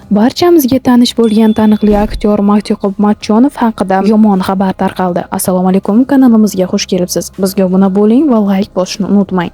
Barchamizga tanish bo'lgan taniqli aktyor Matyoqub Matchonov haqida yomon xabar tarqaldi. Assalomu alaykum, kanalimizga xush kelibsiz. Bizga obuna bo'ling va like bosishni unutmang.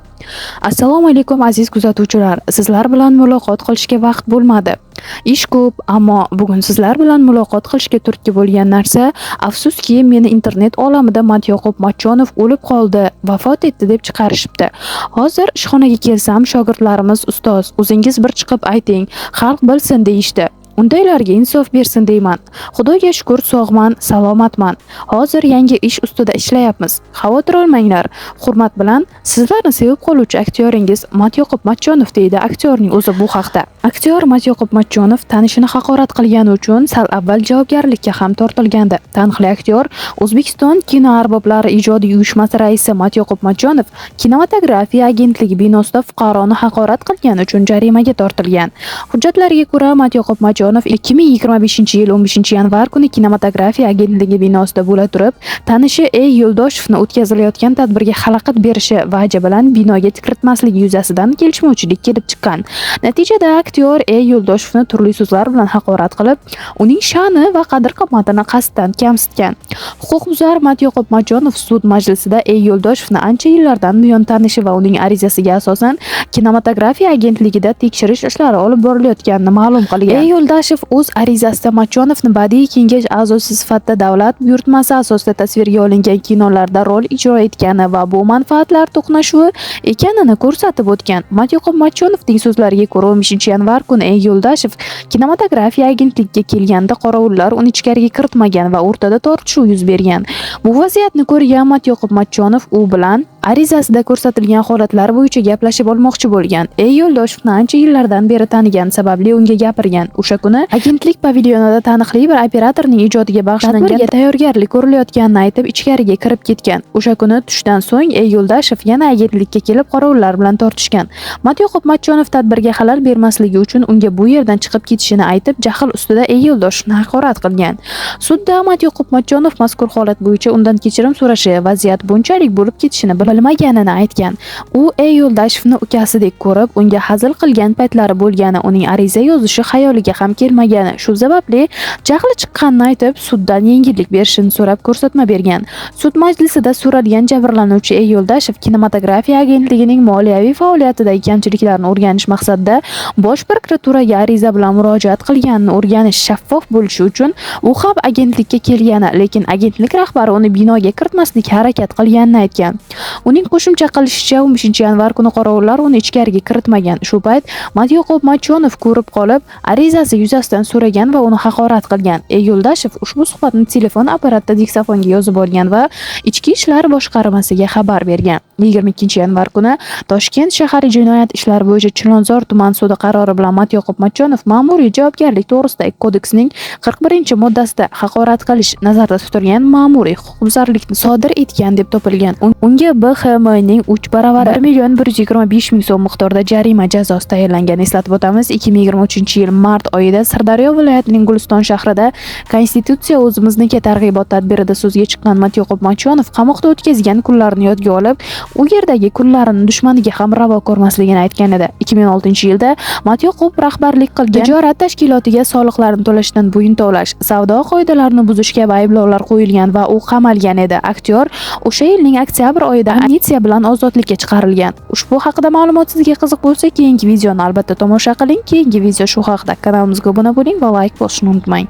Assalomu alaykum aziz kuzatuvchilar. Sizlar bilan muloqot qilishga vaqt bo'lmadi. Ish ko'p, ammo bugun sizlar bilan muloqot qilishga turtki bo'lgan narsa, afsuski meni internet olamida Matyoqub Matchonov o'lib qoldi, vafot etdi deb chiqarishibdi. Hozir ishxonaga kelsam, shogirdlarimiz ustoz, o'zingiz bir chiqib ayting, xalq bilsin deyishdi. Undaylarga insof bersin deyman. Xudoga shukr sog'man, salomatman. Hozir yangi ish ustida ishlayapmiz. Xavotir olmanglar. Hurmat bilan sizlarni sevib qoluvchi aktyoringiz Matyoqub Matchonov deydi aktyorning o'zi bu haqda. Aktyor Matyoqub Matchonov tanishini haqorat qilgani uchun sal avval javobgarlikka ham tortilgandi. Taniqli aktyor O'zbekiston kino arboblari ijodiy uyushmasi raisi Matyoqub Matchonov kinematografiya agentligi binosida fuqaroni haqorat qilgani uchun jarimaga tortilgan. Hujjatlarga ko'ra Matyoqub Matchonov 2025-yil 15-yanvar kuni kinematografiya agentligi binosida bo'la turib, tanishi Yo'ldoshevni o'tkazilayotgan tadbirga xalaqit berishi vaja bilan binoga kiritmasligi yuzasidan kelishmovchilik kelib chiqqan. Natijada aktyor Yo'ldoshevni turli so'zlar bilan haqorat qilib, uning sha'ni va qadr-qimmatini qasddan kamsitgan. Huquqbuzar Matyoqub Matchonov sud majlisida Yo'ldoshevni ancha yillardan buyon tanishi va uning arizasiga asosan kinematografiya agentligida tekshirish ishlari olib borilayotganini ma'lum qilgan. Yo'ldoshev o'z arizasida Matchonovni badiiy kengash a'zosi sifatida davlat buyurtmasi asosida tasvirga olingan kinolarda rol ijro etgani va bu manfaatlar to'qnashuvi ekanini ko'rsatib o'tgan. Matyoqub Matchonovning so'zlariga ko'ra 15-yanvar kuni Yo'ldoshev kinematografiya agentligiga kelganda qorovullar uni ichkariga kiritmagan va o'rtada tortishuv yuz bergan. Bu vaziyatni ko'rgan Matyoqub Matchonov u bilan arizasida ko'rsatilgan holatlar bo'yicha gaplashib olmoqchi bo'lgan. Yo'ldoshevni ancha yillardan beri tanigan sababli unga gapirgan. O'sha kuni agentlik pavilyonida taniqli bir operatorning ijodiga bag'ishlangan tayyorgarlik ko'rilayotganini aytib ichkariga kirib ketgan. O'sha kuni tushdan so'ng Yo'ldoshev yana agentlikka kelib qorovullar bilan tortishgan. Matyoqub Matchonov tadbirga xalal bermasligi uchun unga bu yerdan chiqib ketishini aytib, jahl ustida Yo'ldoshevni haqorat qilgan. Sudda Matyoqub Matchonov mazkur holat bo'yicha undan kechirim so'rashi, vaziyat bunchalik bo'lib ketishini bilmaganini aytgan. U Yo'ldoshevni ukasidek ko'rib, unga hazil qilgan paytlari bo'lgani, uning ariza yozishi xayoliga ham kelmagani, shu sababli jahli chiqqanini aytib, suddan yengillik berishini so'rab ko'rsatma bergan. Sud majlisida so'ralgan jabrlanuvchi Yo'ldoshev kinematografiya agentligining moliyaviy faoliyatidagi kamchiliklarni o'rganish maqsadida Bosh prokuraturaga ariza bilan murojaat qilganini o'rganish shaffof bo'lishi uchun u ham agentlikka kelgani, lekin agentlik rahbari uni binoga kiritmaslikka harakat qilganini aytgan. Uning qo'shimcha qilishicha, 15-yanvar kuni qorovullar uni ichkariga kiritmagan. Shu payt Matyoqub Matchonov ko'rib qolib, arizasi yuzasidan so'ragan va uni haqorat qilgan. Yo'ldoshev ushbu suhbatni telefon apparatida diktofonga yozib olgan va Ichki ishlar boshqarmasiga xabar bergan. 22-yanvar kuni Toshkent shahar jinoyat ishlari bo'yicha Chilonzor tuman sudi qarori bilan Matyoqub Matchonov ma'muriy javobgarlik to'g'risidagi kodeksning 41-moddasida haqorat qilish nazarda tutilgan ma'muriy huquqbuzarlikni sodir etgan deb topilgan. Unga BXMning 3 baravari 1,125,000 so'm miqdorida jarima jazosi tayinlangan. Eslatib o'tamiz, 2023-yil mart oyida Sirdaryo viloyatining Guliston shahrida Konstitutsiya o'zimizniki targ'ibot tadbirida so'zga chiqqan Matyoqub Matchonov qamoqda o'tkazgan kunlarini yodga olib, u yerdagi kunlarini dushmaniga ham ravo ko'rmasligini aytgan edi. 2006-yilda Matyoqub rahbarlik qilgan tijorat tashkilotiga soliqlarni to'lashdan bo'yin tovlash, savdo qoidalarini buzish kabi ayblovlar qo'yilgan va u qamalgan edi. Aktyor o'sha yilning oktyabr oyida amnistiya bilan ozodlikka chiqarilgan. Ushbu haqida ma'lumot sizga qiziq bo'lsa, keyingi videoni albatta tomosha qiling. Keyingi video shu haqida. Kanalimizga obuna bo'ling va like bosishni unutmang.